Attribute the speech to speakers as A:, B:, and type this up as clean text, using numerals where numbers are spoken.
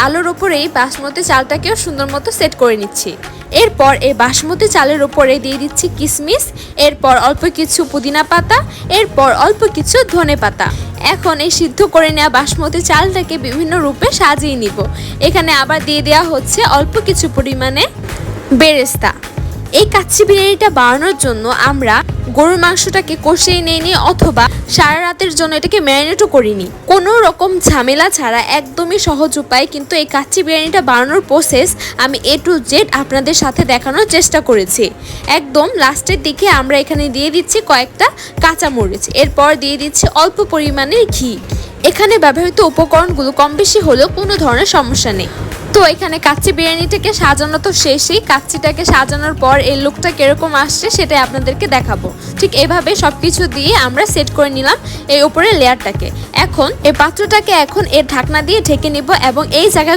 A: আলুর উপরেই বাসমতি চালটাকেও সুন্দর মতো সেট করে নিচ্ছি। এরপর এই বাসমতি চালের উপরে দিয়ে দিচ্ছি কিশমিশ, এরপর অল্প কিছু পুদিনা পাতা, এরপর অল্প কিছু ধনে পাতা। এখন এই সিদ্ধ করে নেওয়া বাসমতি চালটাকে বিভিন্ন রূপে সাজিয়ে নিব। এখানে আবার দিয়ে দেওয়া হচ্ছে অল্প কিছু পরিমাণে বেরেস্তা। এই কাচ্চি বিরিয়ানিটা বানানোর জন্য আমরা গরুর মাংসটাকে কষিয়ে নিই অথবা সারা রাতের জন্য এটাকে ম্যারিনেটও করিনি। কোনো রকম ঝামেলা ছাড়া একদমই সহজ উপায় কিন্তু এই কাচ্চি বিরিয়ানিটা বানানোর প্রসেস আমি A to Z আপনাদের সাথে দেখানোর চেষ্টা করেছি। একদম লাস্টের দিকে আমরা এখানে দিয়ে দিচ্ছি কয়েকটা কাঁচামরিচ, এরপর দিয়ে দিচ্ছি অল্প পরিমাণে ঘি। এখানে ব্যবহৃত উপকরণগুলো কম বেশি হলেও কোনো ধরনের সমস্যা নেই। তো এখানে কাচ্চি বিরিয়ানিটাকে সাজানো তো শেষই, কাচ্চিটাকে সাজানোর পর এই লুকটা কিরকম আসছে সেটাই আপনাদেরকে দেখাবো। ঠিক এভাবে সবকিছু দিয়ে আমরা সেট করে নিলাম এই উপরের লেয়ারটাকে। এখন এই পাত্রটাকে এখন এর ঢাকনা দিয়ে ঢেকে নিব এবং এই জায়গায়